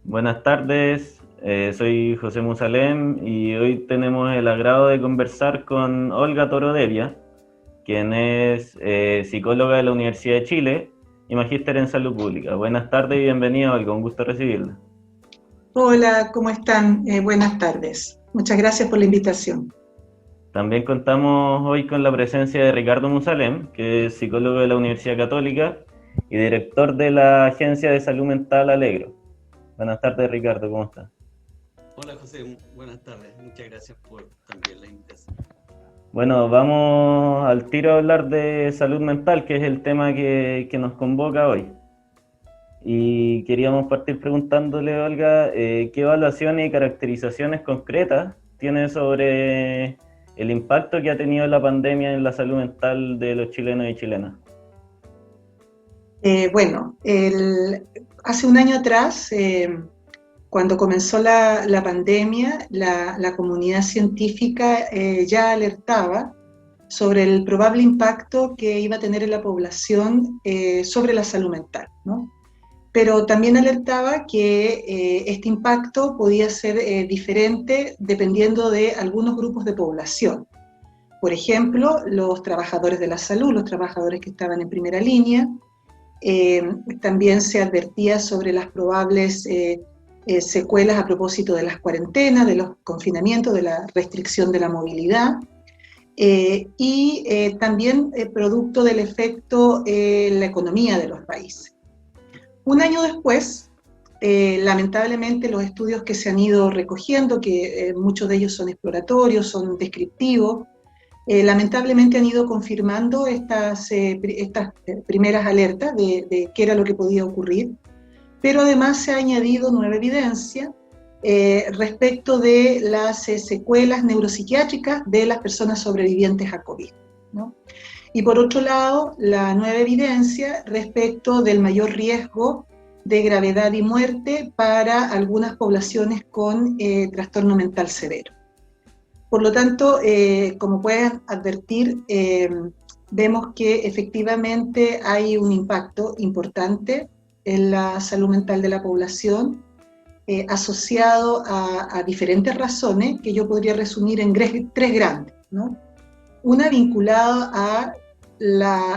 Buenas tardes, soy José Musalem y hoy tenemos el agrado de conversar con Olga Torodevia, quien es psicóloga de la Universidad de Chile y magíster en salud pública. Buenas tardes y bienvenida, Olga, un gusto recibirla. Hola, ¿cómo están? Buenas tardes. Muchas gracias por la invitación. También contamos hoy con la presencia de Ricardo Musalem, que es psicólogo de la Universidad Católica y director de la Agencia de Salud Mental Alegro. Buenas tardes, Ricardo, ¿cómo estás? Hola José, buenas tardes. Muchas gracias por también la invitación. Bueno, vamos al tiro a hablar de salud mental, que es el tema que nos convoca hoy. Y queríamos partir preguntándole, Olga, ¿qué evaluaciones y caracterizaciones concretas tiene sobre el impacto que ha tenido la pandemia en la salud mental de los chilenos y chilenas? Bueno, hace un año atrás, cuando comenzó la pandemia, la comunidad científica ya alertaba sobre el probable impacto que iba a tener en la población sobre la salud mental, ¿no? Pero también alertaba que este impacto podía ser diferente dependiendo de algunos grupos de población. Por ejemplo, los trabajadores de la salud, los trabajadores que estaban en primera línea. También se advertía sobre las probables secuelas a propósito de las cuarentenas, de los confinamientos, de la restricción de la movilidad. También producto del efecto en la economía de los países. Un año después, lamentablemente los estudios que se han ido recogiendo, que muchos de ellos son exploratorios, son descriptivos, lamentablemente han ido confirmando estas primeras alertas de qué era lo que podía ocurrir, pero además se ha añadido nueva evidencia respecto de las secuelas neuropsiquiátricas de las personas sobrevivientes a COVID, ¿no? Y por otro lado, la nueva evidencia respecto del mayor riesgo de gravedad y muerte para algunas poblaciones con trastorno mental severo. Por lo tanto, como pueden advertir, vemos que efectivamente hay un impacto importante en la salud mental de la población, asociado a diferentes razones que yo podría resumir en tres grandes, ¿no? Una vinculada a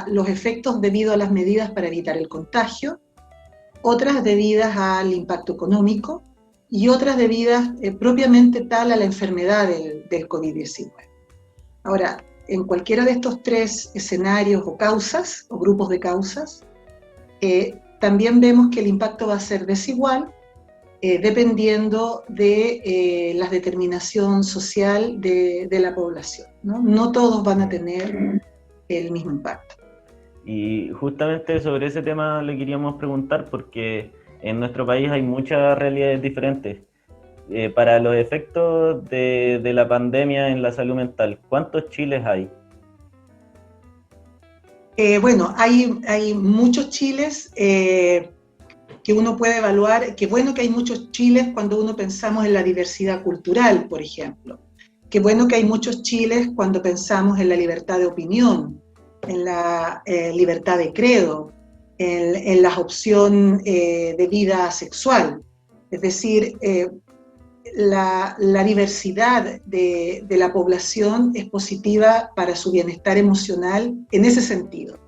los efectos debido a las medidas para evitar el contagio, otras debidas al impacto económico y otras debidas propiamente tal a la enfermedad del COVID-19. Ahora, en cualquiera de estos tres escenarios o causas, o grupos de causas, también vemos que el impacto va a ser desigual dependiendo de la determinación social de la población, ¿no? No todos van a tener el mismo impacto. Y justamente sobre ese tema le queríamos preguntar porque en nuestro país hay muchas realidades diferentes. Para los efectos de la pandemia en la salud mental, ¿cuántos chiles hay? Bueno, hay muchos chiles que uno puede evaluar. Qué bueno que hay muchos chiles cuando uno pensamos en la diversidad cultural, por ejemplo. Qué bueno que hay muchos chiles cuando pensamos en la libertad de opinión, en la libertad de credo, en la opción de vida sexual. Es decir, la diversidad de la población es positiva para su bienestar emocional en ese sentido.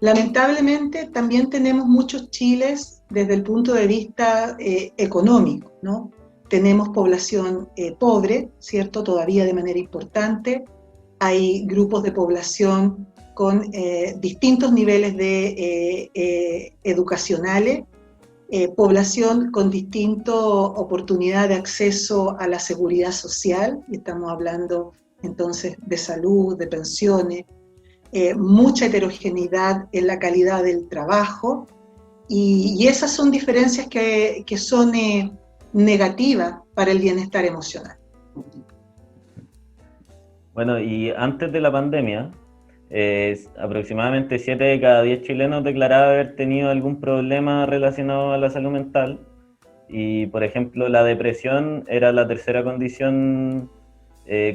Lamentablemente también tenemos muchos chiles desde el punto de vista económico, ¿no? Tenemos población pobre, ¿cierto? Todavía de manera importante. Hay grupos de población con distintos niveles educacionales, población con distinta oportunidad de acceso a la seguridad social, y estamos hablando entonces de salud, de pensiones, mucha heterogeneidad en la calidad del trabajo, y esas son diferencias que son negativas para el bienestar emocional. Bueno, y antes de la pandemia, aproximadamente 7 de cada 10 chilenos declaraba haber tenido algún problema relacionado a la salud mental. Y, por ejemplo, la depresión era la tercera condición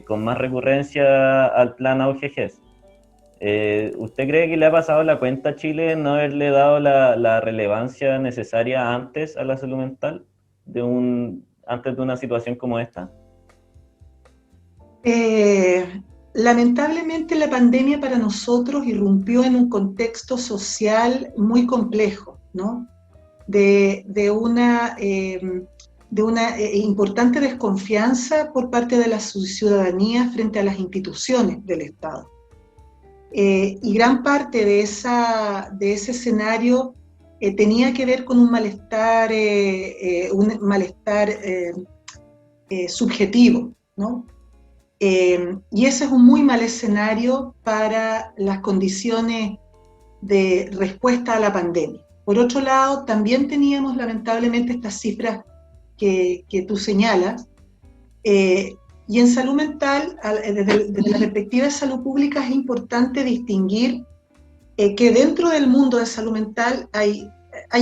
con más recurrencia al plan AUGGES. ¿Usted cree que le ha pasado la cuenta a Chile no haberle dado la relevancia necesaria antes a la salud mental? antes de una situación como esta? Lamentablemente la pandemia para nosotros irrumpió en un contexto social muy complejo, ¿no? De una importante desconfianza por parte de la ciudadanía frente a las instituciones del Estado. Y gran parte de ese escenario tenía que ver con un malestar subjetivo, ¿no? Y ese es un muy mal escenario para las condiciones de respuesta a la pandemia. Por otro lado, también teníamos lamentablemente estas cifras que tú señalas, y en salud mental, desde la perspectiva de salud pública, es importante distinguir que dentro del mundo de salud mental hay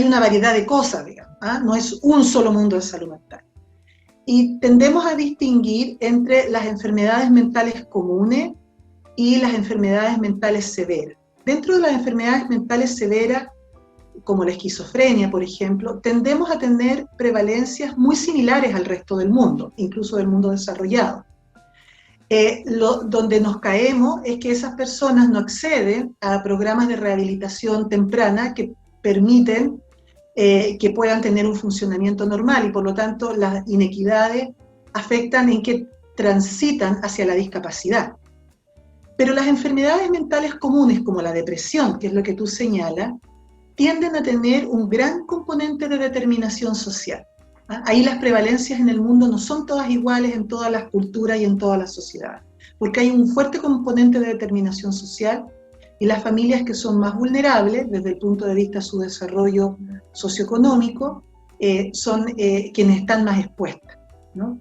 una variedad de cosas, digamos, ¿ah? No es un solo mundo de salud mental. Y tendemos a distinguir entre las enfermedades mentales comunes y las enfermedades mentales severas. Dentro de las enfermedades mentales severas, como la esquizofrenia, por ejemplo, tendemos a tener prevalencias muy similares al resto del mundo, incluso del mundo desarrollado. Donde nos caemos es que esas personas no acceden a programas de rehabilitación temprana que permiten que puedan tener un funcionamiento normal, y por lo tanto las inequidades afectan en que transitan hacia la discapacidad. Pero las enfermedades mentales comunes, como la depresión, que es lo que tú señalas, tienden a tener un gran componente de determinación social. Ahí las prevalencias en el mundo no son todas iguales en todas las culturas y en todas las sociedades, porque hay un fuerte componente de determinación social, y las familias que son más vulnerables desde el punto de vista de su desarrollo socioeconómico son quienes están más expuestas, ¿no?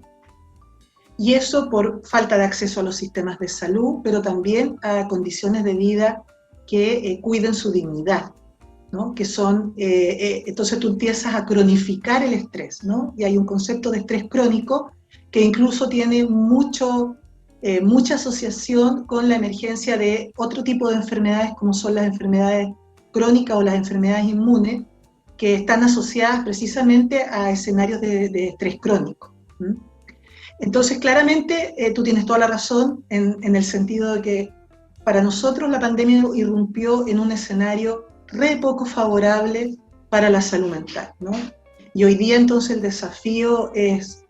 Y eso por falta de acceso a los sistemas de salud, pero también a condiciones de vida que cuiden su dignidad, ¿no? Que son, entonces tú empiezas a cronificar el estrés, ¿no? Y hay un concepto de estrés crónico que incluso tiene mucha asociación con la emergencia de otro tipo de enfermedades, como son las enfermedades crónicas o las enfermedades inmunes, que están asociadas precisamente a escenarios de estrés crónico. Entonces, claramente, tú tienes toda la razón en el sentido de que para nosotros la pandemia irrumpió en un escenario re poco favorable para la salud mental, ¿no? Y hoy día entonces el desafío es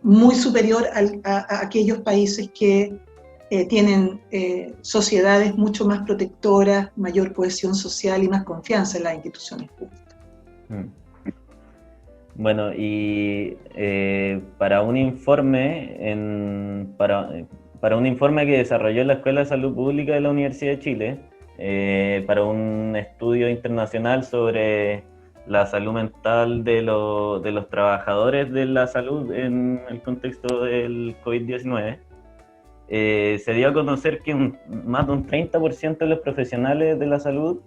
muy superior a aquellos países que tienen sociedades mucho más protectoras, mayor cohesión social y más confianza en las instituciones públicas. Bueno, y para un informe que desarrolló la Escuela de Salud Pública de la Universidad de Chile, para un estudio internacional sobre la salud mental de los trabajadores de la salud en el contexto del COVID-19, se dio a conocer que más de un 30% de los profesionales de la salud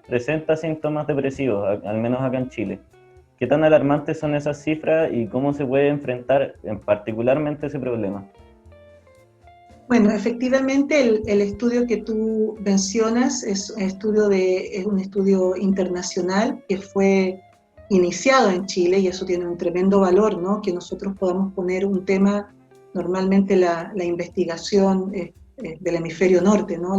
presenta síntomas depresivos, al menos acá en Chile. ¿Qué tan alarmantes son esas cifras y cómo se puede enfrentar particularmente ese problema? Bueno, efectivamente el estudio que tú mencionas es un estudio internacional que fue iniciado en Chile, y eso tiene un tremendo valor, ¿no? Que nosotros podamos poner un tema, normalmente la investigación del hemisferio norte, ¿no?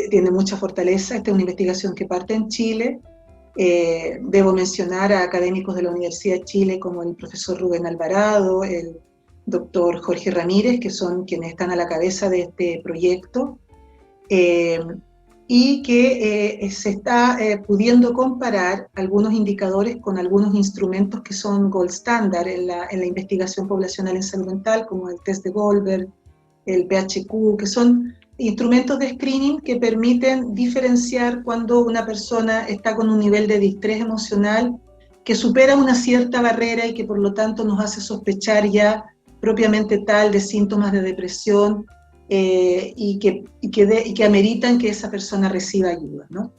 Tiene mucha fortaleza. Esta es una investigación que parte en Chile. Debo mencionar a académicos de la Universidad de Chile como el profesor Rubén Alvarado, el doctor Jorge Ramírez, que son quienes están a la cabeza de este proyecto, y que se está pudiendo comparar algunos indicadores con algunos instrumentos que son gold standard en la investigación poblacional en salud mental, como el test de Goldberg, el PHQ, que son instrumentos de screening que permiten diferenciar cuando una persona está con un nivel de distrés emocional que supera una cierta barrera y que por lo tanto nos hace sospechar ya propiamente tal de síntomas de depresión y que ameritan que esa persona reciba ayuda, ¿no?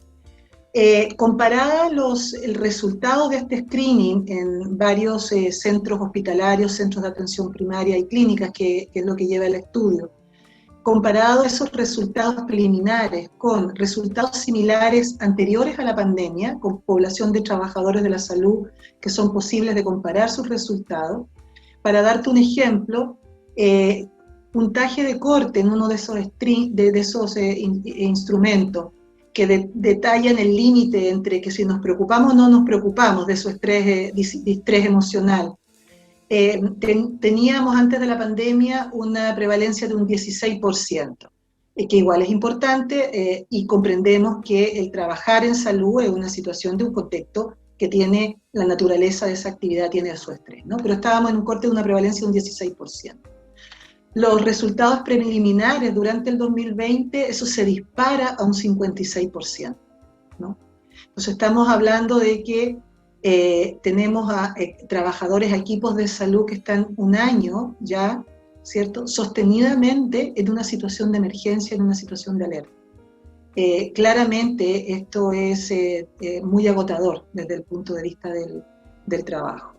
Comparada el resultado de este screening en varios centros hospitalarios, centros de atención primaria y clínicas, que es lo que lleva el estudio, comparado esos resultados preliminares con resultados similares anteriores a la pandemia, con población de trabajadores de la salud que son posibles de comparar sus resultados. Para darte un ejemplo, puntaje de corte en uno de esos, instrumentos que detallan el límite entre que si nos preocupamos o no nos preocupamos de su distrés emocional. Teníamos antes de la pandemia una prevalencia de un 16%, que igual es importante, y comprendemos que el trabajar en salud es una situación de un contexto que tiene la naturaleza de esa actividad, tiene su estrés, ¿no? Pero estábamos en un corte de una prevalencia de un 16%. Los resultados preliminares durante el 2020, eso se dispara a un 56%, ¿no? Entonces estamos hablando de que tenemos a trabajadores, a equipos de salud que están un año ya, ¿cierto?, sostenidamente en una situación de emergencia, en una situación de alerta. Claramente esto es muy agotador desde el punto de vista del trabajo.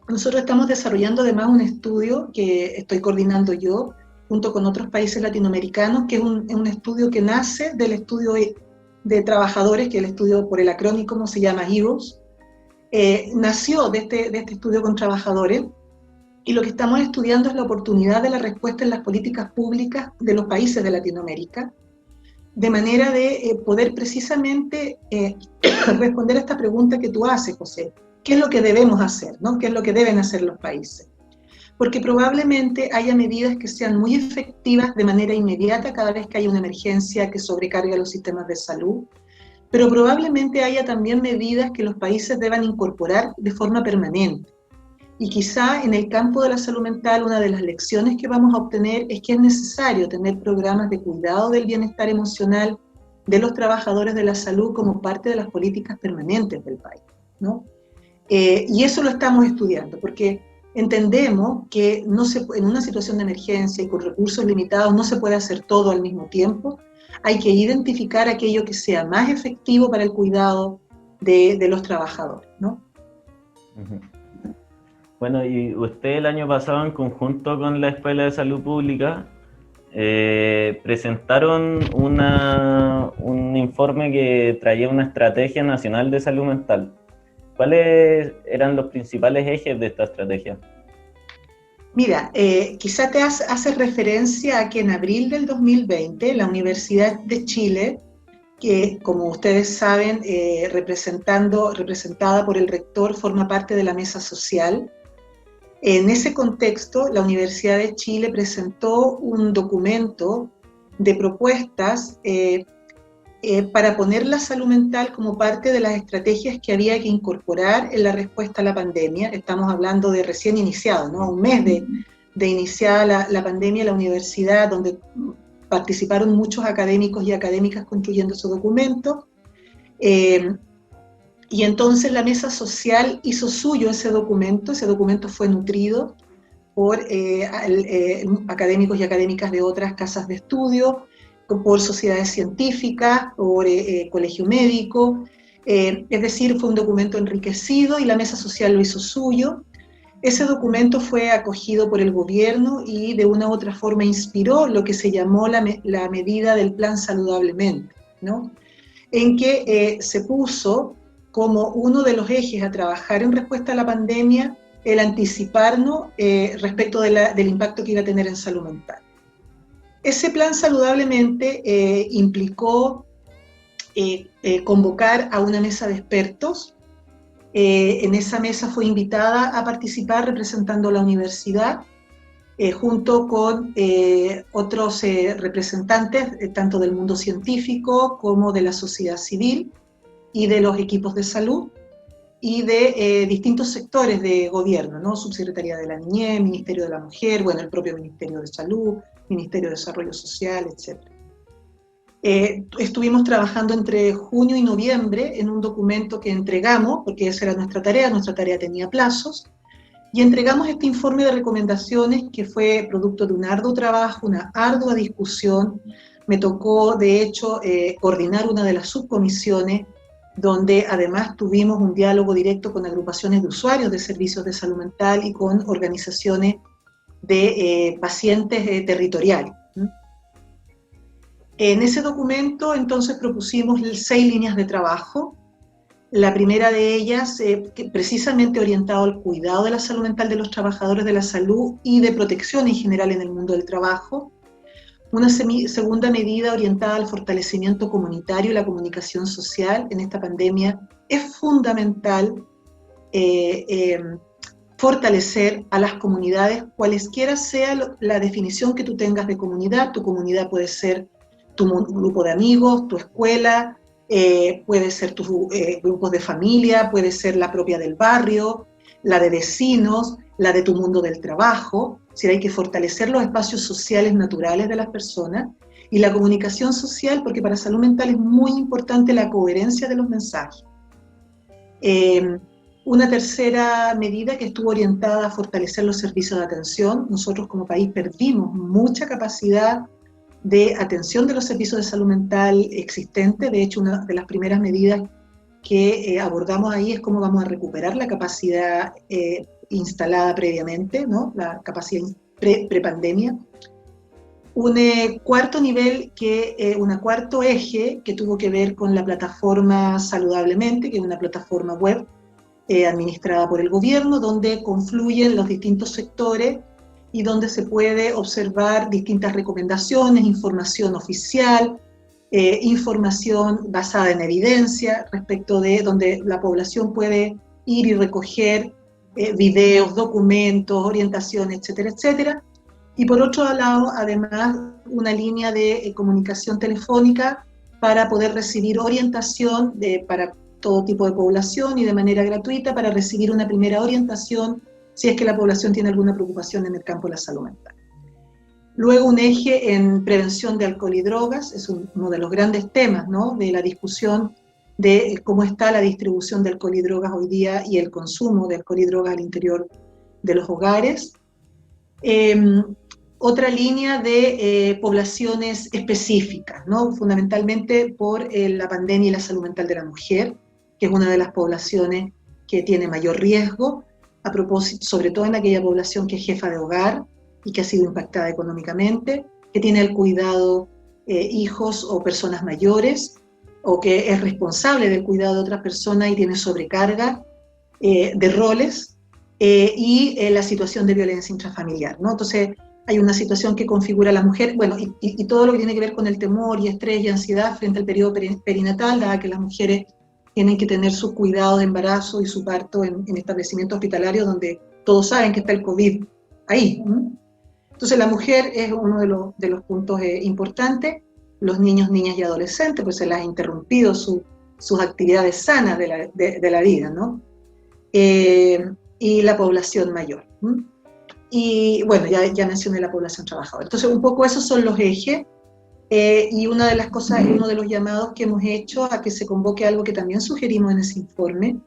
Nosotros estamos desarrollando además un estudio que estoy coordinando yo, junto con otros países latinoamericanos, que es un estudio que nace del estudio de trabajadores, que el estudio por el acrónimo se llama HEROES, nació de este estudio con trabajadores, y lo que estamos estudiando es la oportunidad de la respuesta en las políticas públicas de los países de Latinoamérica, de manera de poder precisamente responder a esta pregunta que tú haces, José. ¿Qué es lo que debemos hacer, ¿no? ¿Qué es lo que deben hacer los países? Porque probablemente haya medidas que sean muy efectivas de manera inmediata cada vez que haya una emergencia que sobrecargue los sistemas de salud, pero probablemente haya también medidas que los países deban incorporar de forma permanente. Y quizá en el campo de la salud mental una de las lecciones que vamos a obtener es que es necesario tener programas de cuidado del bienestar emocional de los trabajadores de la salud como parte de las políticas permanentes del país, ¿no? Y eso lo estamos estudiando, porque entendemos que en una situación de emergencia y con recursos limitados no se puede hacer todo al mismo tiempo. Hay que identificar aquello que sea más efectivo para el cuidado de los trabajadores, ¿no? Uh-huh. Bueno, y usted el año pasado, en conjunto con la Escuela de Salud Pública, presentaron un informe que traía una estrategia nacional de salud mental. ¿Cuáles eran los principales ejes de esta estrategia? Mira, quizá te hace referencia a que en abril del 2020 la Universidad de Chile, que como ustedes saben, representada por el rector, forma parte de la mesa social. En ese contexto, la Universidad de Chile presentó un documento de propuestas para poner la salud mental como parte de las estrategias que había que incorporar en la respuesta a la pandemia. Estamos hablando de recién iniciado, ¿no? Un mes de iniciada la pandemia, la universidad, donde participaron muchos académicos y académicas construyendo su documento. Y entonces la mesa social hizo suyo ese documento fue nutrido por académicos y académicas de otras casas de estudio, por sociedades científicas, por colegio médico, es decir, fue un documento enriquecido y la mesa social lo hizo suyo. Ese documento fue acogido por el gobierno y de una u otra forma inspiró lo que se llamó la medida del plan saludablemente, ¿no? En que se puso como uno de los ejes a trabajar en respuesta a la pandemia el anticiparnos respecto del impacto que iba a tener en salud mental. Ese plan saludablemente implicó convocar a una mesa de expertos. En esa mesa fue invitada a participar representando a la universidad, junto con otros representantes, tanto del mundo científico como de la sociedad civil y de los equipos de salud y de distintos sectores de gobierno, ¿no? Subsecretaría de la Niñez, Ministerio de la Mujer, bueno, el propio Ministerio de Salud, Ministerio de Desarrollo Social, etc. Estuvimos trabajando entre junio y noviembre en un documento que entregamos, porque esa era nuestra tarea tenía plazos, y entregamos este informe de recomendaciones que fue producto de un arduo trabajo, una ardua discusión. Me tocó, de hecho, coordinar una de las subcomisiones, donde además tuvimos un diálogo directo con agrupaciones de usuarios de servicios de salud mental y con organizaciones de pacientes territoriales. En ese documento entonces propusimos 6 líneas de trabajo. La primera de ellas, precisamente orientado al cuidado de la salud mental de los trabajadores de la salud y de protección en general en el mundo del trabajo. Una segunda medida orientada al fortalecimiento comunitario y la comunicación social. En esta pandemia es fundamental fortalecer a las comunidades, cualesquiera sea la definición que tú tengas de comunidad. Tu comunidad puede ser tu grupo de amigos, tu escuela, puede ser tus grupos de familia, puede ser la propia del barrio, la de vecinos, la de tu mundo del trabajo. Si hay que fortalecer los espacios sociales naturales de las personas y la comunicación social, porque para salud mental es muy importante la coherencia de los mensajes. Una tercera medida que estuvo orientada a fortalecer los servicios de atención. Nosotros como país perdimos mucha capacidad de atención de los servicios de salud mental existentes. De hecho, una de las primeras medidas que abordamos ahí es cómo vamos a recuperar la capacidad instalada previamente, ¿no? La capacidad pre-pandemia. Un cuarto nivel, un cuarto eje que tuvo que ver con la plataforma Saludablemente, que es una plataforma web administrada por el gobierno, donde confluyen los distintos sectores y donde se puede observar distintas recomendaciones, información oficial, información basada en evidencia respecto de donde la población puede ir y recoger videos, documentos, orientaciones, etcétera, etcétera. Y por otro lado, además, una línea de comunicación telefónica para poder recibir orientación para todo tipo de población y de manera gratuita para recibir una primera orientación si es que la población tiene alguna preocupación en el campo de la salud mental. Luego un eje en prevención de alcohol y drogas, es uno de los grandes temas, ¿no?, de la discusión de cómo está la distribución de alcohol y drogas hoy día y el consumo de alcohol y drogas al interior de los hogares. Otra línea de poblaciones específicas, ¿no?, fundamentalmente por la pandemia y la salud mental de la mujer, que es una de las poblaciones que tiene mayor riesgo, a propósito, sobre todo en aquella población que es jefa de hogar y que ha sido impactada económicamente, que tiene al cuidado hijos o personas mayores, o que es responsable del cuidado de otras personas y tiene sobrecarga de roles, y la situación de violencia intrafamiliar, ¿no? Entonces, hay una situación que configura a la mujer, bueno, y todo lo que tiene que ver con el temor y estrés y ansiedad frente al periodo perinatal, dada que las mujeres tienen que tener sus cuidados de embarazo y su parto en establecimientos hospitalarios donde todos saben que está el COVID ahí. Entonces la mujer es uno de los puntos importantes. Los niños, niñas y adolescentes, pues se les ha interrumpido sus actividades sanas de la vida, ¿no? Y la población mayor. Y bueno, ya mencioné la población trabajadora. Entonces un poco esos son los ejes. Y una de las cosas, uno de los llamados que hemos hecho a que se convoque algo que también sugerimos en ese informe,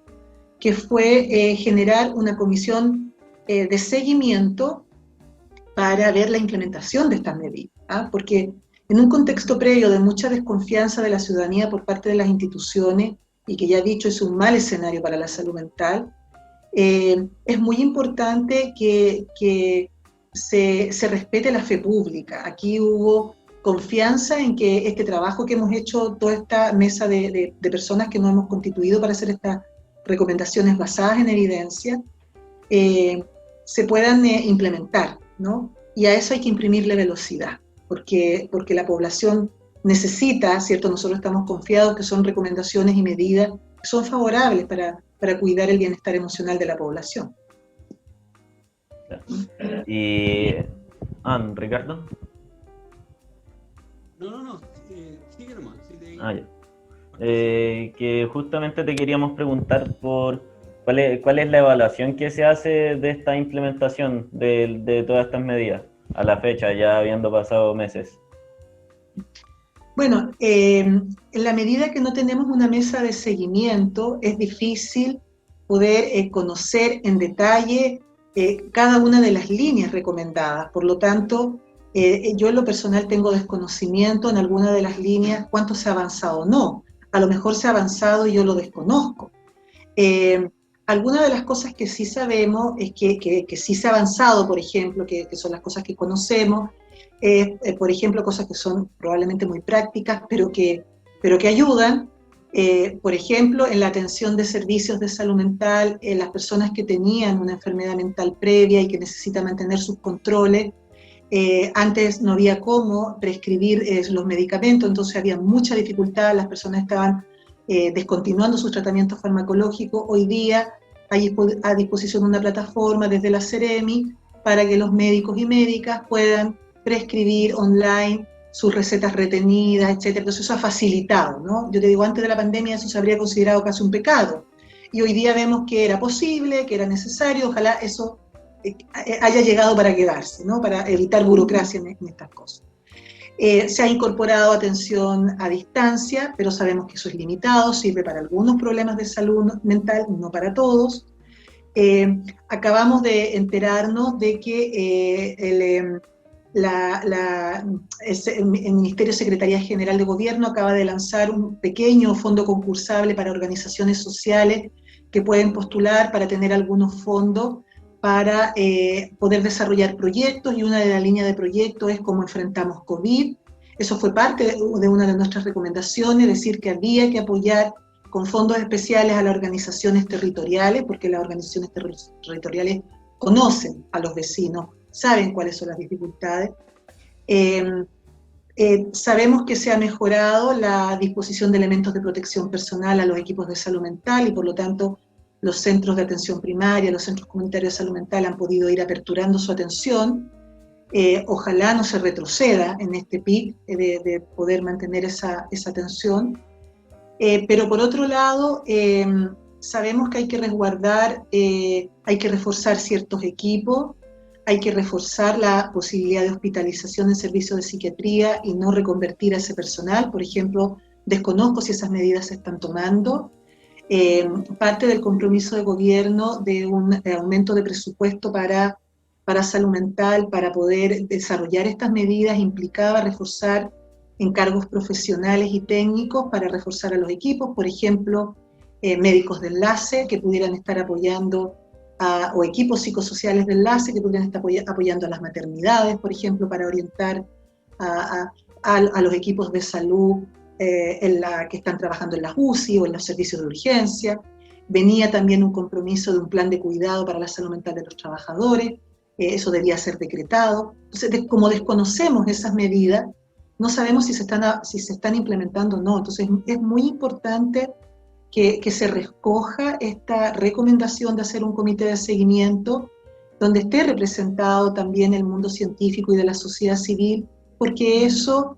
que fue generar una comisión de seguimiento para ver la implementación de estas medidas, ¿ah? Porque en un contexto previo de mucha desconfianza de la ciudadanía por parte de las instituciones, y que ya he dicho es un mal escenario para la salud mental, es muy importante que se respete la fe pública. Aquí hubo confianza en que este trabajo que hemos hecho, toda esta mesa de personas que nos hemos constituido para hacer estas recomendaciones basadas en evidencia, se puedan implementar, ¿no? Y a eso hay que imprimirle velocidad, porque la población necesita, ¿cierto? Nosotros estamos confiados que son recomendaciones y medidas que son favorables para cuidar el bienestar emocional de la población. Y, Ricardo. No, sigue nomás. Ya. Que justamente te queríamos preguntar por cuál es la evaluación que se hace de esta implementación de todas estas medidas a la fecha, ya habiendo pasado meses. Bueno, en la medida que no tenemos una mesa de seguimiento, es difícil poder conocer en detalle cada una de las líneas recomendadas. Por lo tanto, yo en lo personal tengo desconocimiento en alguna de las líneas, cuánto se ha avanzado o no. A lo mejor se ha avanzado y yo lo desconozco. Algunas de las cosas que sí sabemos es que sí se ha avanzado, por ejemplo, que son las cosas que conocemos, por ejemplo, cosas que son probablemente muy prácticas, pero que ayudan. Por ejemplo, en la atención de servicios de salud mental, las personas que tenían una enfermedad mental previa y que necesitan mantener sus controles, antes no había cómo prescribir los medicamentos, entonces había mucha dificultad, las personas estaban descontinuando sus tratamientos farmacológicos. Hoy día hay a disposición una plataforma desde la Ceremi para que los médicos y médicas puedan prescribir online sus recetas retenidas, etcétera. Entonces eso ha facilitado, ¿no? Yo te digo, antes de la pandemia eso se habría considerado casi un pecado, y hoy día vemos que era posible, que era necesario. Ojalá eso haya llegado para quedarse, ¿no? Para evitar burocracia en estas cosas. Se ha incorporado atención a distancia, pero sabemos que eso es limitado, sirve para algunos problemas de salud mental, no para todos. Acabamos de enterarnos de que el Ministerio de Secretaría General de Gobierno acaba de lanzar un pequeño fondo concursable para organizaciones sociales que pueden postular para tener algunos fondos para poder desarrollar proyectos, y una de las líneas de proyectos es cómo enfrentamos COVID. Eso fue parte de una de nuestras recomendaciones, decir que había que apoyar con fondos especiales a las organizaciones territoriales, porque las organizaciones territoriales conocen a los vecinos, saben cuáles son las dificultades. Sabemos que se ha mejorado la disposición de elementos de protección personal a los equipos de salud mental, y por lo tanto los centros de atención primaria, los centros comunitarios de salud mental han podido ir aperturando su atención. Ojalá no se retroceda en este pic de poder mantener esa atención. Pero por otro lado, sabemos que hay que resguardar, hay que reforzar ciertos equipos, hay que reforzar la posibilidad de hospitalización en servicios de psiquiatría y no reconvertir a ese personal. Por ejemplo, desconozco si esas medidas se están tomando. Parte del compromiso de gobierno de un aumento de presupuesto para salud mental, para poder desarrollar estas medidas, implicaba reforzar encargos profesionales y técnicos para reforzar a los equipos, por ejemplo, médicos de enlace que pudieran estar apoyando, o equipos psicosociales de enlace que pudieran estar apoyando a las maternidades, por ejemplo, para orientar a los equipos de salud que están trabajando en las UCI o en los servicios de urgencia. Venía también un compromiso de un plan de cuidado para la salud mental de los trabajadores, eso debía ser decretado. Entonces, como desconocemos esas medidas, no sabemos si se están implementando o no. Entonces es muy importante que se recoja esta recomendación de hacer un comité de seguimiento donde esté representado también el mundo científico y de la sociedad civil, porque eso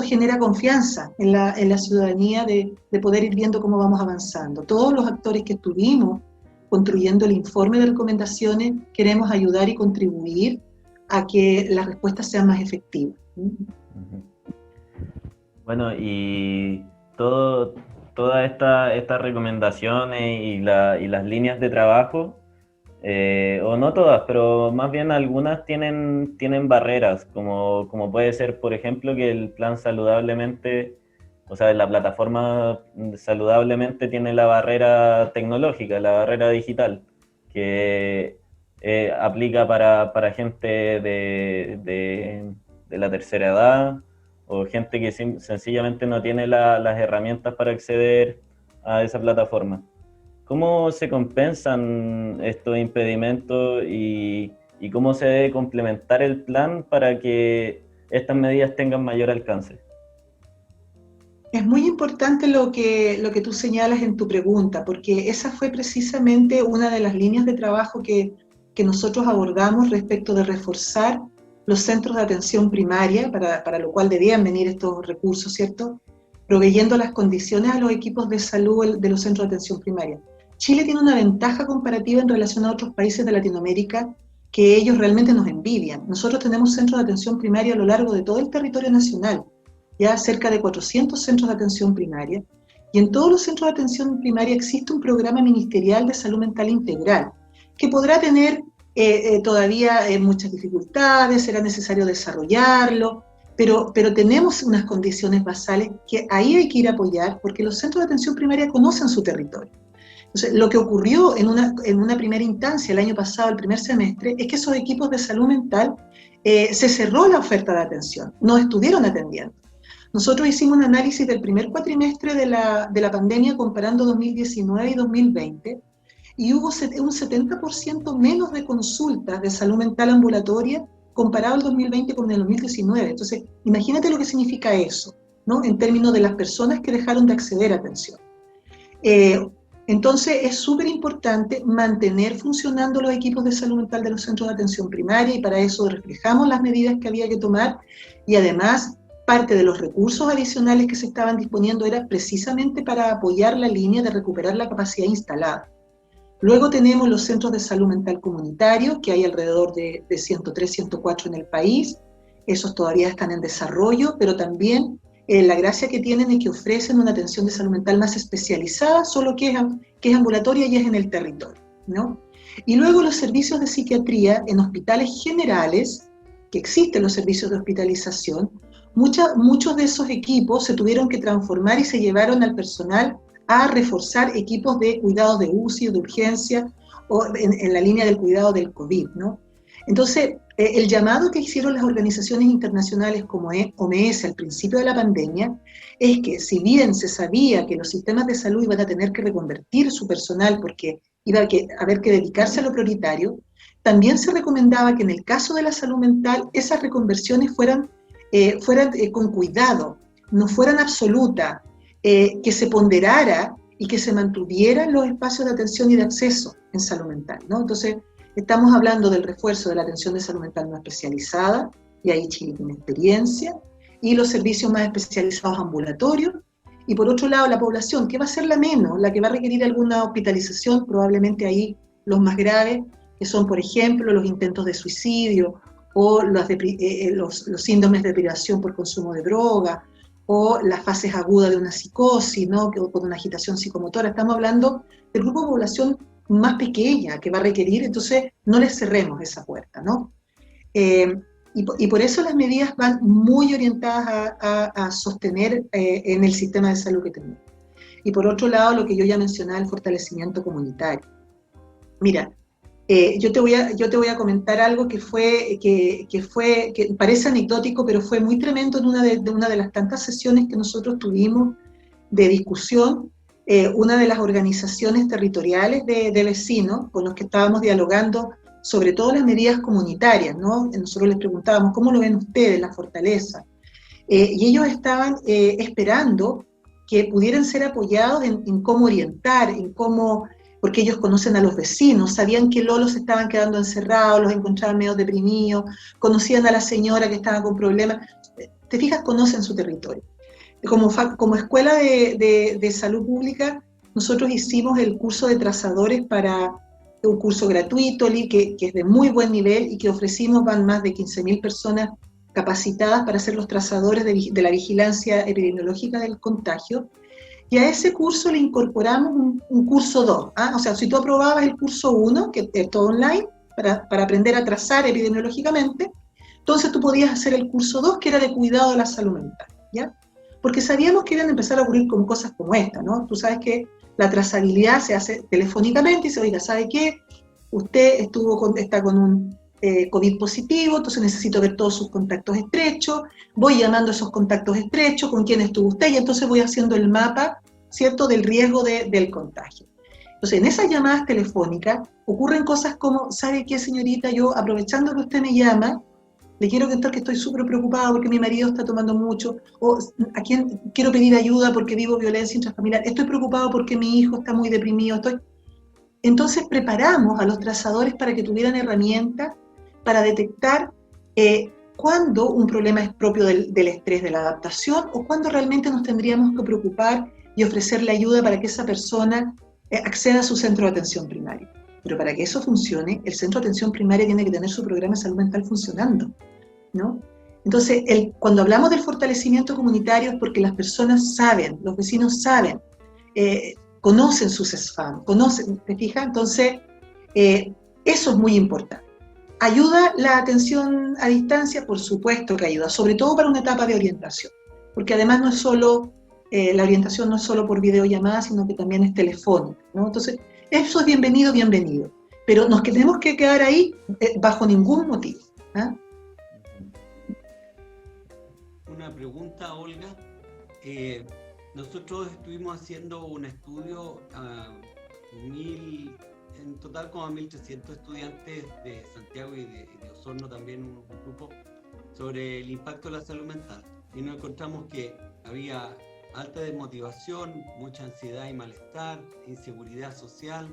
genera confianza en la ciudadanía de poder ir viendo cómo vamos avanzando. Todos los actores que estuvimos construyendo el informe de recomendaciones queremos ayudar y contribuir a que las respuestas sean más efectivas. Bueno, y todas estas recomendaciones y las líneas de trabajo, o no todas, pero más bien algunas tienen barreras, como puede ser, por ejemplo, que el plan saludablemente, o sea, la plataforma saludablemente tiene la barrera tecnológica, la barrera digital, que aplica para gente de la tercera edad, o gente que sencillamente no tiene las herramientas para acceder a esa plataforma. ¿Cómo se compensan estos impedimentos y cómo se debe complementar el plan para que estas medidas tengan mayor alcance? Es muy importante lo que tú señalas en tu pregunta, porque esa fue precisamente una de las líneas de trabajo que nosotros abordamos respecto de reforzar los centros de atención primaria, para lo cual debían venir estos recursos, ¿cierto? Proveyendo las condiciones a los equipos de salud de los centros de atención primaria. Chile tiene una ventaja comparativa en relación a otros países de Latinoamérica que ellos realmente nos envidian. Nosotros tenemos centros de atención primaria a lo largo de todo el territorio nacional, ya cerca de 400 centros de atención primaria, y en todos los centros de atención primaria existe un programa ministerial de salud mental integral, que podrá tener todavía muchas dificultades, será necesario desarrollarlo, pero tenemos unas condiciones basales que ahí hay que ir a apoyar, porque los centros de atención primaria conocen su territorio. Entonces, lo que ocurrió en una primera instancia el año pasado, el primer semestre, es que esos equipos de salud mental se cerró la oferta de atención, no estuvieron atendiendo. Nosotros hicimos un análisis del primer cuatrimestre de la pandemia comparando 2019 y 2020 y hubo un 70% menos de consultas de salud mental ambulatoria comparado el 2020 con el 2019. Entonces, imagínate lo que significa eso, ¿no? En términos de las personas que dejaron de acceder a atención. Entonces, es súper importante mantener funcionando los equipos de salud mental de los centros de atención primaria y para eso reflejamos las medidas que había que tomar y además parte de los recursos adicionales que se estaban disponiendo era precisamente para apoyar la línea de recuperar la capacidad instalada. Luego tenemos los centros de salud mental comunitarios, que hay alrededor de 103, 104 en el país. Esos todavía están en desarrollo, pero también la gracia que tienen es que ofrecen una atención de salud mental más especializada, solo que es ambulatoria y es en el territorio, ¿no? Y luego los servicios de psiquiatría en hospitales generales, que existen los servicios de hospitalización, muchos de esos equipos se tuvieron que transformar y se llevaron al personal a reforzar equipos de cuidados de UCI, de urgencia, o en la línea del cuidado del COVID, ¿no? Entonces, el llamado que hicieron las organizaciones internacionales como OMS al principio de la pandemia es que si bien se sabía que los sistemas de salud iban a tener que reconvertir su personal porque iba a haber que dedicarse a lo prioritario, también se recomendaba que en el caso de la salud mental esas reconversiones fueran con cuidado, no fueran absolutas, que se ponderara y que se mantuvieran los espacios de atención y de acceso en salud mental, ¿no? Entonces, estamos hablando del refuerzo de la atención de salud mental no especializada, y ahí Chile tiene experiencia, y los servicios más especializados ambulatorios, y por otro lado la población, que va a ser la menos, la que va a requerir alguna hospitalización, probablemente ahí los más graves, que son, por ejemplo, los intentos de suicidio, o los síndromes de privación por consumo de droga, o las fases agudas de una psicosis, ¿no? Con una agitación psicomotora. Estamos hablando del grupo de población más pequeña que va a requerir, entonces no les cerremos esa puerta, ¿no? Y por eso las medidas van muy orientadas a sostener en el sistema de salud que tenemos. Y por otro lado, lo que yo ya mencionaba, el fortalecimiento comunitario. Mira, yo te voy a comentar algo que parece anecdótico, pero fue muy tremendo en una de las tantas sesiones que nosotros tuvimos de discusión. Una de las organizaciones territoriales de vecinos con los que estábamos dialogando sobre todo las medidas comunitarias, ¿no? Nosotros les preguntábamos, ¿cómo lo ven ustedes, la fortaleza? Y ellos estaban esperando que pudieran ser apoyados en cómo orientar, en cómo, porque ellos conocen a los vecinos, sabían que lolos estaban quedando encerrados, los encontraban medio deprimidos, conocían a la señora que estaba con problemas. Te fijas, conocen su territorio. Como escuela de salud pública, nosotros hicimos el curso de trazadores para un curso gratuito, que es de muy buen nivel y que ofrecimos, van más de 15.000 personas capacitadas para ser los trazadores de la vigilancia epidemiológica del contagio. Y a ese curso le incorporamos un curso 2. O sea, si tú aprobabas el curso 1, que es todo online, para aprender a trazar epidemiológicamente, entonces tú podías hacer el curso 2, que era de cuidado de la salud mental, ¿ya? Porque sabíamos que iban a empezar a ocurrir con cosas como esta, ¿no? Tú sabes que la trazabilidad se hace telefónicamente y se oiga, ¿sabe qué? Usted está con un COVID positivo, entonces necesito ver todos sus contactos estrechos, voy llamando a esos contactos estrechos, con quién estuvo usted, y entonces voy haciendo el mapa, ¿cierto?, del riesgo del contagio. Entonces, en esas llamadas telefónicas ocurren cosas como, ¿sabe qué, señorita? Yo, aprovechando que usted me llama, le quiero contar que estoy súper preocupada porque mi marido está tomando mucho, o a quien quiero pedir ayuda porque vivo violencia intrafamiliar, estoy preocupado porque mi hijo está muy deprimido, Entonces preparamos a los trazadores para que tuvieran herramientas para detectar cuándo un problema es propio del estrés, de la adaptación, o cuándo realmente nos tendríamos que preocupar y ofrecerle ayuda para que esa persona acceda a su centro de atención primaria. Pero para que eso funcione, el centro de atención primaria tiene que tener su programa de salud mental funcionando, ¿no? Entonces, cuando hablamos del fortalecimiento comunitario es porque las personas saben, los vecinos saben, conocen sus SFAM, ¿te fijas? Entonces, eso es muy importante. ¿Ayuda la atención a distancia? Por supuesto que ayuda, sobre todo para una etapa de orientación, porque además no es solo la orientación no es solo por videollamada, sino que también es telefónica, ¿no? Entonces, eso es bienvenido, bienvenido. Pero nos tenemos que quedar ahí bajo ningún motivo. ¿Ah? Una pregunta, Olga. Nosotros estuvimos haciendo un estudio en total como a 1.300 estudiantes de Santiago y de Osorno también, un grupo, sobre el impacto de la salud mental. Y nos encontramos que había alta desmotivación, mucha ansiedad y malestar, inseguridad social.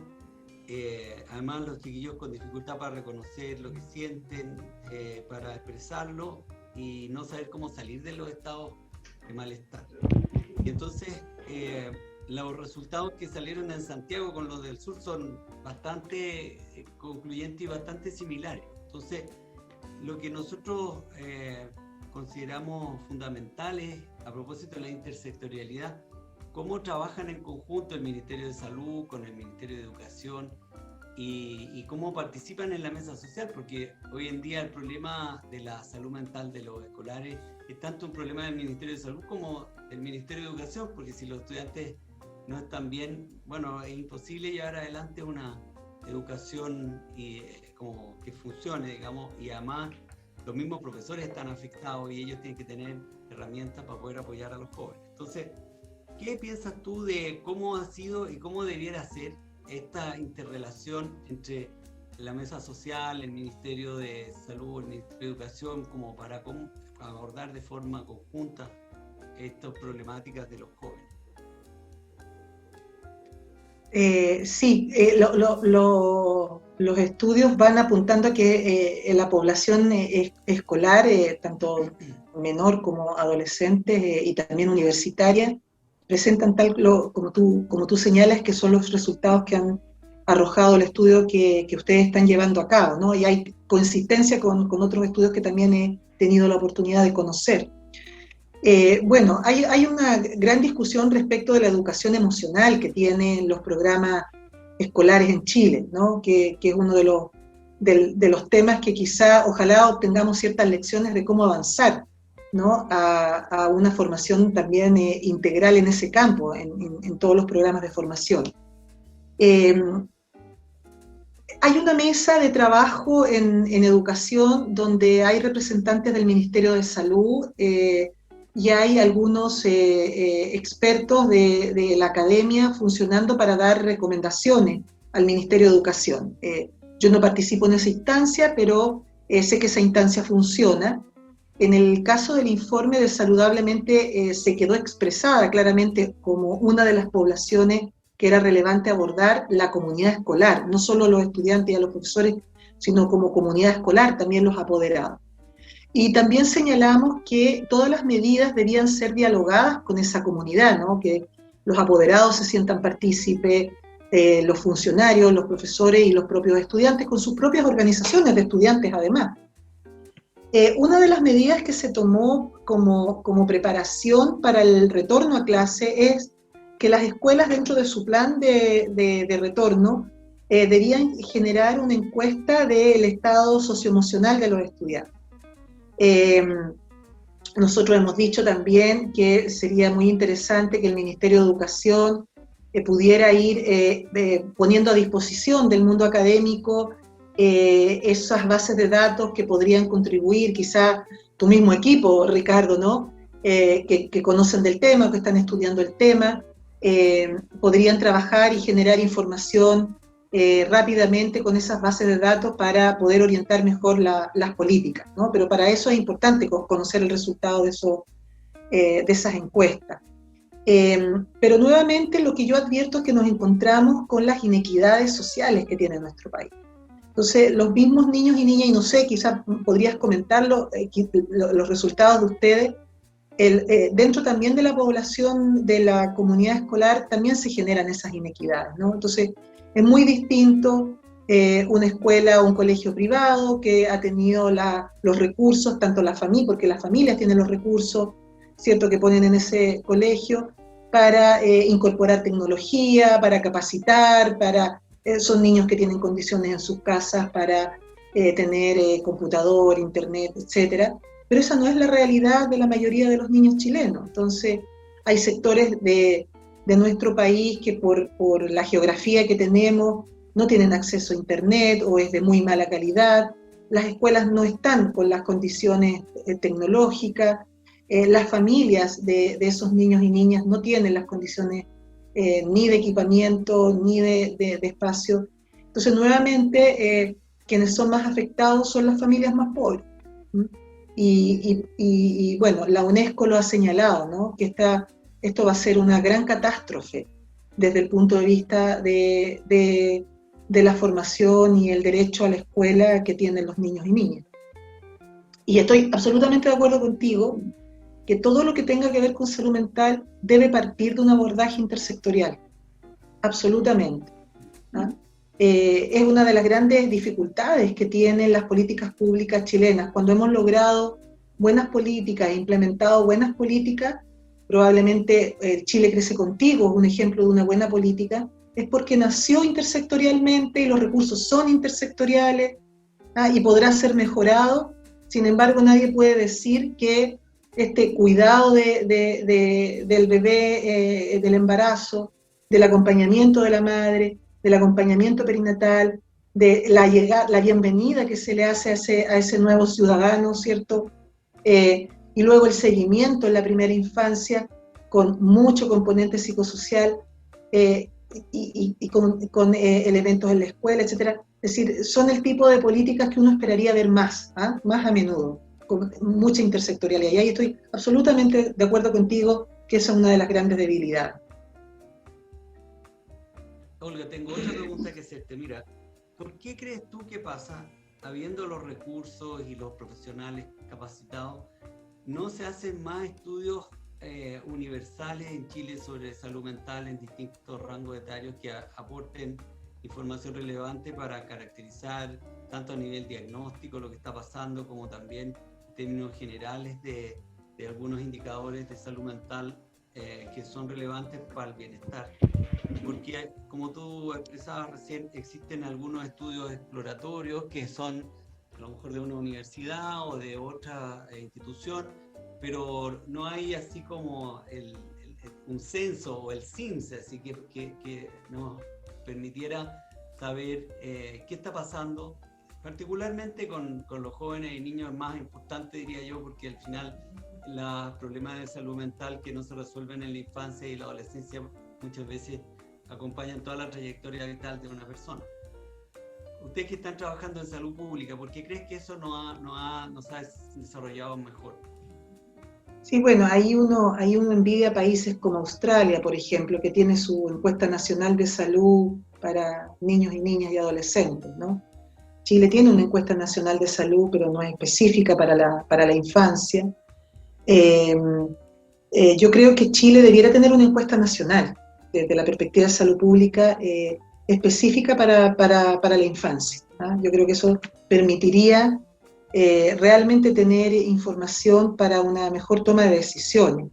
Además, los chiquillos con dificultad para reconocer lo que sienten, para expresarlo y no saber cómo salir de los estados de malestar. Y entonces, los resultados que salieron en Santiago con los del sur son bastante concluyentes y bastante similares. Entonces, lo que nosotros consideramos fundamentales a propósito de la intersectorialidad, cómo trabajan en conjunto el Ministerio de Salud con el Ministerio de Educación y cómo participan en la mesa social, porque hoy en día el problema de la salud mental de los escolares es tanto un problema del Ministerio de Salud como del Ministerio de Educación, porque si los estudiantes no están bien, bueno, es imposible llevar adelante una educación como que funcione, digamos, y además los mismos profesores están afectados y ellos tienen que tener herramientas para poder apoyar a los jóvenes. Entonces, ¿qué piensas tú de cómo ha sido y cómo debiera ser esta interrelación entre la mesa social, el Ministerio de Salud, el Ministerio de Educación, como para abordar de forma conjunta estas problemáticas de los jóvenes? Sí, los estudios van apuntando a que la población escolar, tanto menor como adolescente y también universitaria, presentan como tú señalas, que son los resultados que han arrojado el estudio que ustedes están llevando a cabo, ¿no? Y hay consistencia con otros estudios que también he tenido la oportunidad de conocer. Bueno, hay una gran discusión respecto de la educación emocional que tienen los programas escolares en Chile, ¿no? Que es uno de los temas que quizá, ojalá obtengamos ciertas lecciones de cómo avanzar, ¿no? a una formación también integral en ese campo, en todos los programas de formación. Hay una mesa de trabajo en educación donde hay representantes del Ministerio de Salud, y hay algunos expertos de la academia funcionando para dar recomendaciones al Ministerio de Educación. Yo no participo en esa instancia, pero sé que esa instancia funciona. En el caso del informe de Saludablemente se quedó expresada claramente como una de las poblaciones que era relevante abordar la comunidad escolar, no solo los estudiantes y a los profesores, sino como comunidad escolar, también los apoderados. Y también señalamos que todas las medidas debían ser dialogadas con esa comunidad, ¿no? Que los apoderados se sientan partícipes, los funcionarios, los profesores y los propios estudiantes, con sus propias organizaciones de estudiantes además. Una de las medidas que se tomó como preparación para el retorno a clase es que las escuelas dentro de su plan de retorno debían generar una encuesta del estado socioemocional de los estudiantes. Nosotros hemos dicho también que sería muy interesante que el Ministerio de Educación pudiera ir poniendo a disposición del mundo académico esas bases de datos que podrían contribuir, quizá tu mismo equipo, Ricardo, ¿no? Que conocen del tema, que están estudiando el tema, podrían trabajar y generar información rápidamente con esas bases de datos para poder orientar mejor las políticas, ¿no? Pero para eso es importante conocer el resultado de esas encuestas. Pero nuevamente lo que yo advierto es que nos encontramos con las inequidades sociales que tiene nuestro país. Entonces, los mismos niños y niñas, y no sé, quizás podrías comentarlo, los resultados de ustedes, dentro también de la población de la comunidad escolar también se generan esas inequidades, ¿no? Entonces, es muy distinto una escuela o un colegio privado que ha tenido los recursos, tanto la familia, porque las familias tienen los recursos, ¿cierto?, que ponen en ese colegio para incorporar tecnología, para capacitar, son niños que tienen condiciones en sus casas para tener computador, internet, etcétera. Pero esa no es la realidad de la mayoría de los niños chilenos. Entonces, Hay sectores de nuestro país que por la geografía que tenemos no tienen acceso a internet o es de muy mala calidad. Las escuelas no están con las condiciones tecnológicas, las familias de esos niños y niñas no tienen las condiciones ni de equipamiento, ni de espacio. Entonces, nuevamente, quienes son más afectados son las familias más pobres. Y bueno, la UNESCO lo ha señalado, ¿no? Que esto va a ser una gran catástrofe desde el punto de vista de la formación y el derecho a la escuela que tienen los niños y niñas. Y estoy absolutamente de acuerdo contigo que todo lo que tenga que ver con salud mental debe partir de un abordaje intersectorial, absolutamente, ¿no? Es una de las grandes dificultades que tienen las políticas públicas chilenas. Cuando hemos logrado buenas políticas e implementado buenas políticas, probablemente Chile crece contigo, es un ejemplo de una buena política, es porque nació intersectorialmente y los recursos son intersectoriales, y podrá ser mejorado. Sin embargo, nadie puede decir que este cuidado del bebé, del embarazo, del acompañamiento de la madre, del acompañamiento perinatal, de la bienvenida que se le hace a ese nuevo ciudadano, ¿cierto? Y luego el seguimiento en la primera infancia con mucho componente psicosocial y con elementos en la escuela, etc. Es decir, son el tipo de políticas que uno esperaría ver más a menudo, con mucha intersectorialidad. Y ahí estoy absolutamente de acuerdo contigo que esa es una de las grandes debilidades. Olga, tengo otra pregunta que hacerte. Mira, ¿por qué crees tú que pasa, habiendo los recursos y los profesionales capacitados, no se hacen más estudios universales en Chile sobre salud mental en distintos rangos etarios que aporten información relevante para caracterizar tanto a nivel diagnóstico lo que está pasando como también en términos generales de algunos indicadores de salud mental que son relevantes para el bienestar? Porque, como tú expresabas recién, existen algunos estudios exploratorios que son a lo mejor de una universidad o de otra institución, pero no hay así como un censo o el CIMSE, así que nos permitiera saber qué está pasando, particularmente con los jóvenes y niños. Es más importante, diría yo, porque al final los problemas de salud mental que no se resuelven en la infancia y la adolescencia muchas veces acompañan toda la trayectoria vital de una persona. Ustedes que están trabajando en salud pública, ¿por qué crees que eso no se ha desarrollado mejor? Sí, bueno, ahí uno envidia países como Australia, por ejemplo, que tiene su encuesta nacional de salud para niños y niñas y adolescentes, ¿no? Chile tiene una encuesta nacional de salud, pero no es específica para la infancia. Yo creo que Chile debiera tener una encuesta nacional, desde la perspectiva de salud pública, específica para la infancia, ¿no? Yo creo que eso permitiría realmente tener información para una mejor toma de decisiones.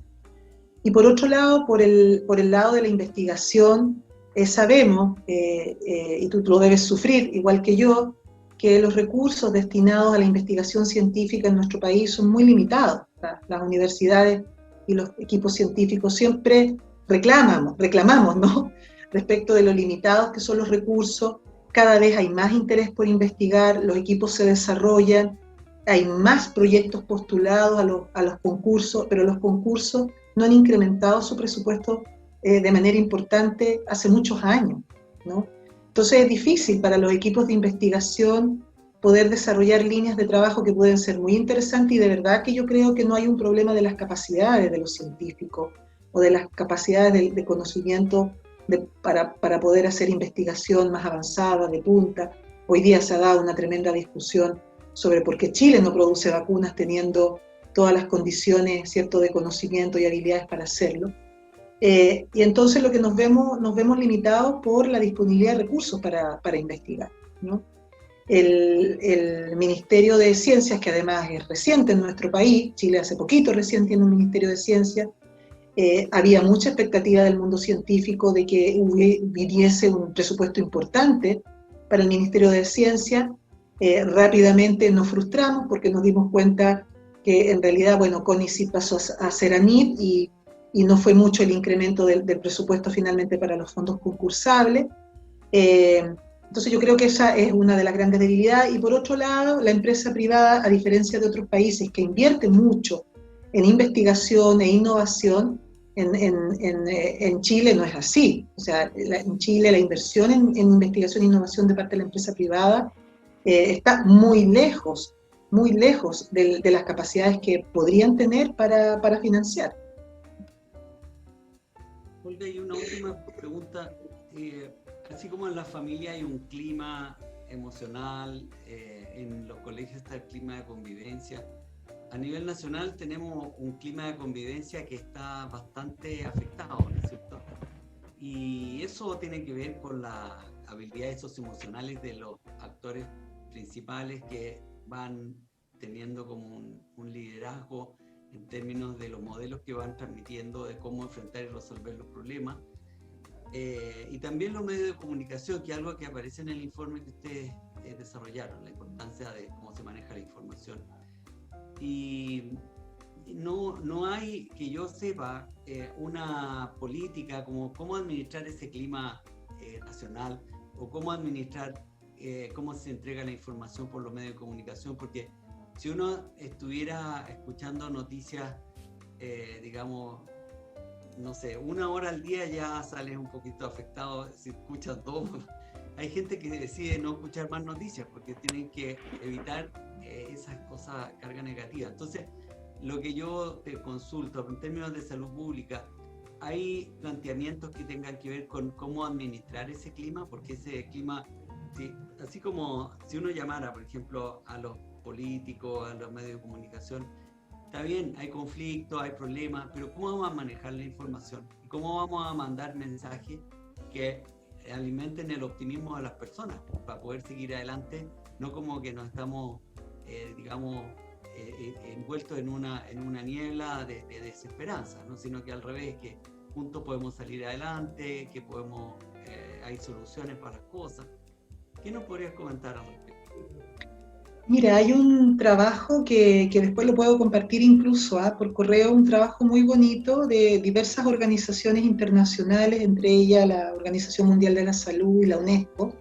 Y por otro lado, por el lado de la investigación, sabemos, y tú lo debes sufrir igual que yo, que los recursos destinados a la investigación científica en nuestro país son muy limitados. Las universidades y los equipos científicos siempre reclamamos, ¿no? Respecto de lo limitados que son los recursos. Cada vez hay más interés por investigar, los equipos se desarrollan, hay más proyectos postulados a los concursos, pero los concursos no han incrementado su presupuesto de manera importante hace muchos años, ¿no? Entonces es difícil para los equipos de investigación poder desarrollar líneas de trabajo que pueden ser muy interesantes, y de verdad que yo creo que no hay un problema de las capacidades de los científicos o de las capacidades de conocimiento para poder hacer investigación más avanzada, de punta. Hoy día se ha dado una tremenda discusión sobre por qué Chile no produce vacunas teniendo todas las condiciones, ¿cierto?, de conocimiento y habilidades para hacerlo. Y entonces lo que nos vemos limitados por la disponibilidad de recursos para investigar, ¿no? El Ministerio de Ciencias, que además es reciente en nuestro país, Chile hace poquito recién tiene un Ministerio de Ciencias, había mucha expectativa del mundo científico de que hubiese un presupuesto importante para el Ministerio de Ciencia. Rápidamente nos frustramos porque nos dimos cuenta que en realidad, bueno, CONICYT pasó a ser ANIT y y no fue mucho el incremento del presupuesto finalmente para los fondos concursables. Entonces yo creo que esa es una de las grandes debilidades. Y por otro lado, la empresa privada, a diferencia de otros países que invierten mucho en investigación e innovación, en Chile no es así. O sea, en Chile la inversión en investigación e innovación de parte de la empresa privada está muy lejos de las capacidades que podrían tener para financiar. Olga, y una última pregunta. Así como en la familia hay un clima emocional, en los colegios está el clima de convivencia, a nivel nacional tenemos un clima de convivencia que está bastante afectado, ¿no es cierto? Y eso tiene que ver con las habilidades socioemocionales de los actores principales que van teniendo como un liderazgo en términos de los modelos que van transmitiendo de cómo enfrentar y resolver los problemas. Y también los medios de comunicación, que es algo que aparece en el informe que ustedes desarrollaron, la importancia de cómo se maneja la información. Y no hay, que yo sepa, una política como cómo administrar ese clima nacional, o cómo administrar cómo se entrega la información por los medios de comunicación, porque si uno estuviera escuchando noticias, digamos, no sé, 1 hora al día ya sales un poquito afectado si escuchas todo. Hay gente que decide no escuchar más noticias porque tienen que evitar esas cosas, carga negativa. Entonces, lo que yo te consulto en términos de salud pública, ¿hay planteamientos que tengan que ver con cómo administrar ese clima? Porque ese clima, sí, así como si uno llamara, por ejemplo, a los políticos, a los medios de comunicación, está bien, hay conflictos, hay problemas, pero ¿cómo vamos a manejar la información? ¿Y cómo vamos a mandar mensajes que alimenten el optimismo de las personas para poder seguir adelante? No como que nos estamos, digamos, envueltos en una niebla de desesperanza, ¿no? Sino que al revés, que juntos podemos salir adelante, que podemos, hay soluciones para las cosas. ¿Qué nos podrías comentar al respecto? Mira, hay un trabajo que después lo puedo compartir incluso por correo, un trabajo muy bonito de diversas organizaciones internacionales, entre ellas la Organización Mundial de la Salud y la UNESCO,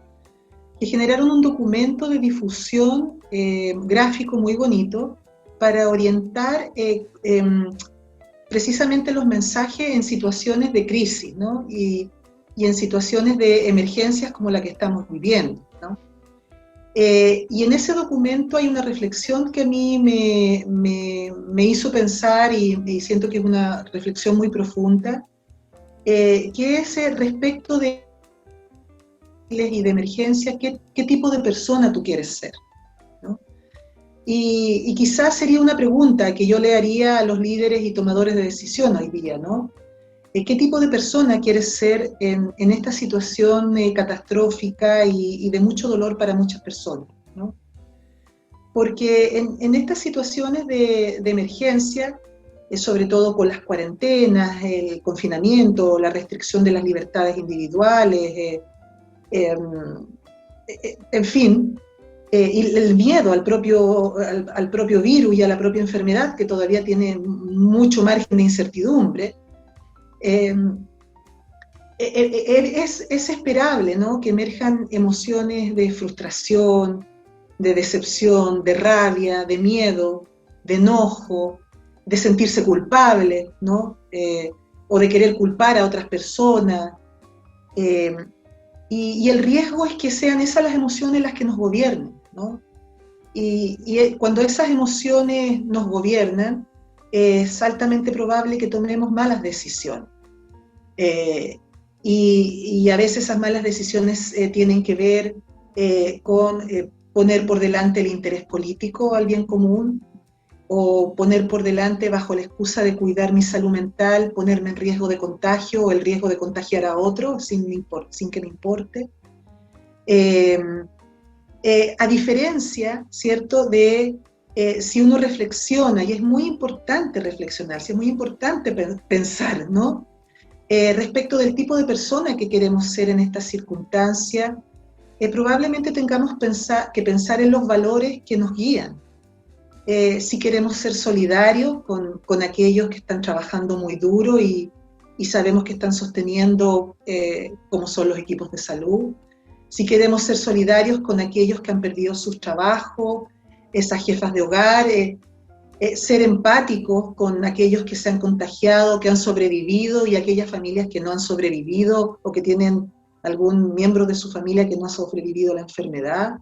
que generaron un documento de difusión gráfico muy bonito para orientar precisamente los mensajes en situaciones de crisis, ¿no? Y en situaciones de emergencias como la que estamos viviendo, ¿no? Y en ese documento hay una reflexión que a mí me hizo pensar y siento que es una reflexión muy profunda, que es respecto de y de emergencia, qué tipo de persona tú quieres ser, ¿no? Y quizás sería una pregunta que yo le haría a los líderes y tomadores de decisión hoy día, ¿no? ¿Qué tipo de persona quieres ser en esta situación catastrófica y de mucho dolor para muchas personas, ¿no? Porque en estas situaciones de emergencia, sobre todo con las cuarentenas, el confinamiento, la restricción de las libertades individuales, en fin, y el miedo al propio virus y a la propia enfermedad, que todavía tiene mucho margen de incertidumbre, es esperable, ¿no?, que emerjan emociones de frustración, de decepción, de rabia, de miedo, de enojo, de sentirse culpable, ¿no? O de querer culpar a otras personas. Y el riesgo es que sean esas las emociones las que nos gobiernen, ¿no? Y cuando esas emociones nos gobiernan, es altamente probable que tomemos malas decisiones. Y a veces esas malas decisiones tienen que ver con poner por delante el interés político al bien común, o poner por delante, bajo la excusa de cuidar mi salud mental, ponerme en riesgo de contagio o el riesgo de contagiar a otro sin que me importe. A diferencia, ¿cierto?, de si uno reflexiona, y es muy importante reflexionar, si es muy importante pensar, ¿no?, respecto del tipo de persona que queremos ser en esta circunstancia, probablemente tengamos que pensar en los valores que nos guían. si queremos ser solidarios con aquellos que están trabajando muy duro y sabemos que están sosteniendo, como son los equipos de salud, si queremos ser solidarios con aquellos que han perdido sus trabajos, esas jefas de hogar, ser empáticos con aquellos que se han contagiado, que han sobrevivido, y aquellas familias que no han sobrevivido o que tienen algún miembro de su familia que no ha sobrevivido a la enfermedad.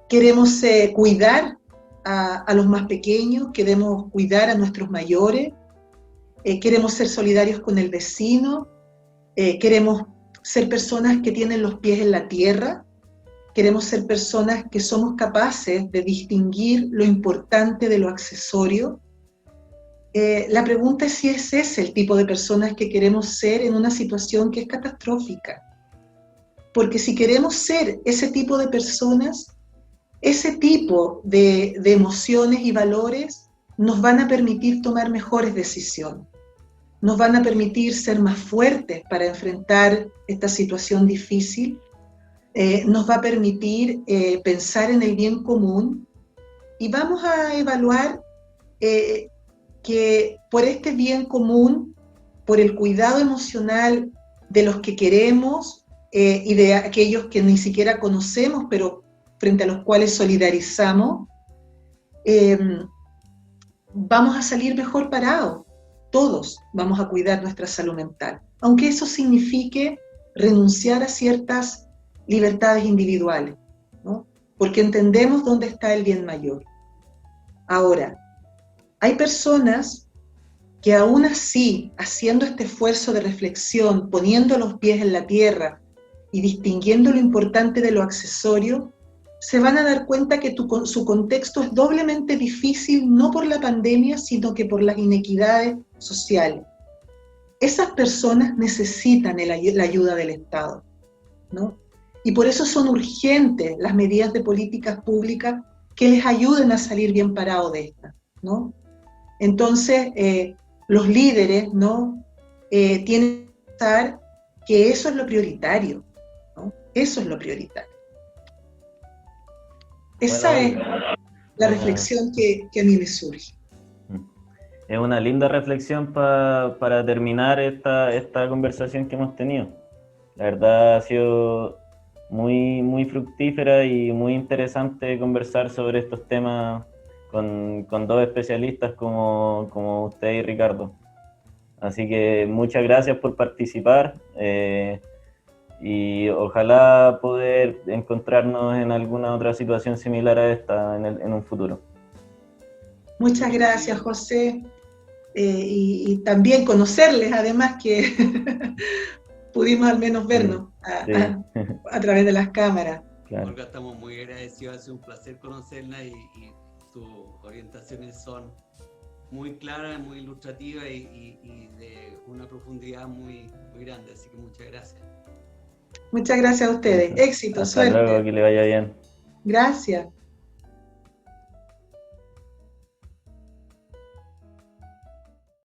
Queremos cuidar a los más pequeños, queremos cuidar a nuestros mayores, queremos ser solidarios con el vecino, queremos ser personas que tienen los pies en la tierra, queremos ser personas que somos capaces de distinguir lo importante de lo accesorio. La pregunta es si es ese el tipo de personas que queremos ser en una situación que es catastrófica. Porque si queremos ser ese tipo de personas, ese tipo de emociones y valores nos van a permitir tomar mejores decisiones, nos van a permitir ser más fuertes para enfrentar esta situación difícil, nos va a permitir pensar en el bien común, y vamos a evaluar que por este bien común, por el cuidado emocional de los que queremos y de aquellos que ni siquiera conocemos, pero frente a los cuales solidarizamos, vamos a salir mejor parados. Todos vamos a cuidar nuestra salud mental, aunque eso signifique renunciar a ciertas libertades individuales, ¿no? Porque entendemos dónde está el bien mayor. Ahora, hay personas que aún así, haciendo este esfuerzo de reflexión, poniendo los pies en la tierra y distinguiendo lo importante de lo accesorio, se van a dar cuenta que su contexto es doblemente difícil, no por la pandemia, sino que por las inequidades sociales. Esas personas necesitan la ayuda del Estado, ¿no? Y por eso son urgentes las medidas de políticas públicas que les ayuden a salir bien parados de esta, ¿no? Entonces, los líderes, ¿no? Tienen que pensar que eso es lo prioritario, ¿no? Eso es lo prioritario. Esa es la reflexión que a mí me surge. Es una linda reflexión para terminar esta conversación que hemos tenido. La verdad ha sido muy, muy fructífera y muy interesante conversar sobre estos temas con dos especialistas como usted y Ricardo. Así que muchas gracias por participar y ojalá poder encontrarnos en alguna otra situación similar a esta en un futuro. Muchas gracias, José, y también conocerles, además que pudimos al menos vernos a través de las cámaras. Claro. Olga, estamos muy agradecidos, ha sido un placer conocerla y sus orientaciones son muy claras, muy ilustrativas y de una profundidad muy, muy grande, así que muchas gracias. Muchas gracias a ustedes, éxito, Hasta suerte. Hasta luego, que le vaya bien. Gracias.